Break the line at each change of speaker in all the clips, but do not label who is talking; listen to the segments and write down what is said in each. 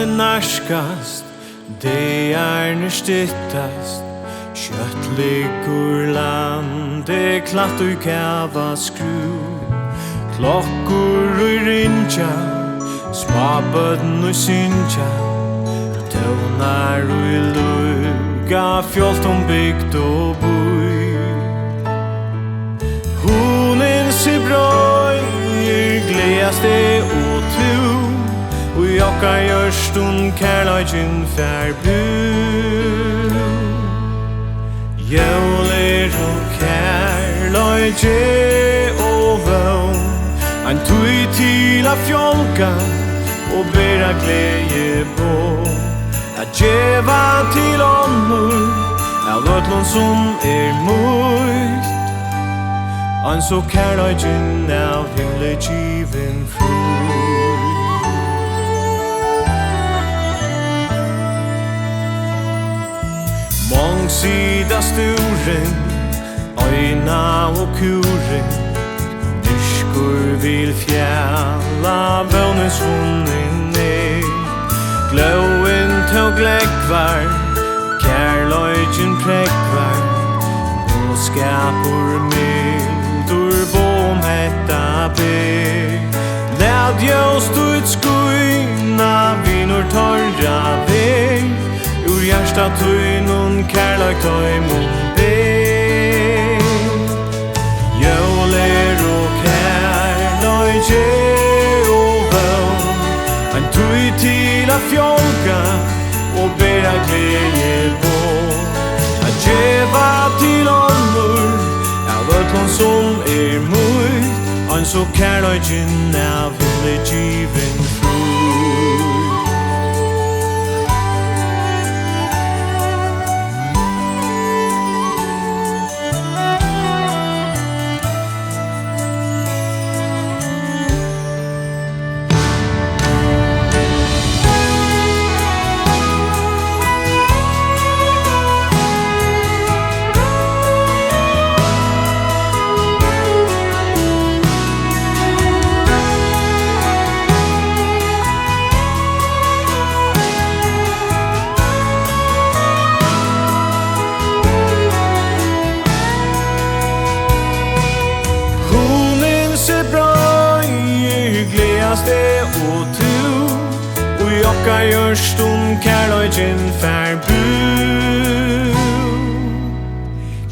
nærkast, Dagarnir styttast, kjøtt liggur lande, klatt og kava skru, Klokkur og rinja, småbøtten og synja, tøvnar og luga, fjolt om bygd og boi. Hunin se brøyer, gledaste og tu, og jokka gjørstun kærleikin fær bu. Jólir og kærleiki og vøvn, ein tui til a fjolka og bera glede på, a djeva til ånder av ötlun som mult, an så kærleikin av himle givin frukt. Mångsida sturen, øyna og kuren, Dyskur vil fjalla, vøvnens hunden Gløen tog gleggvar, kærleikin prekvar, og skapur mildur bom hetta beg. Lad jøst ut skuina, vinur torra veg, ur hjärsta tuinun kærleik tøymon beg. Jólir og kærleiki og vøvn, ein tui til a fjolka og bera glede på, a djeva til ånder av ötlun som mult, ein så kærleikin av himle givin frukt. Og tu, og jokka gjørstun kærleikin fær bu.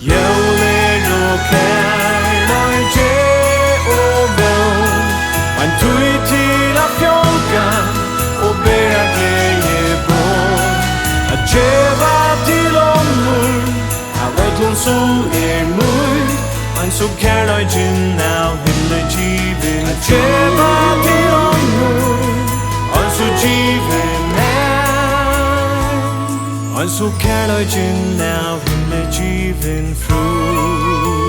Jólir og kærleiki og vøvn, ein tui til a fjolka og bera glede på, a djeva til ånder av ötlun som mult, ein så kærleikin av himle givin, a djeva til ein så givin ein så kærleikin av himle givin frukt.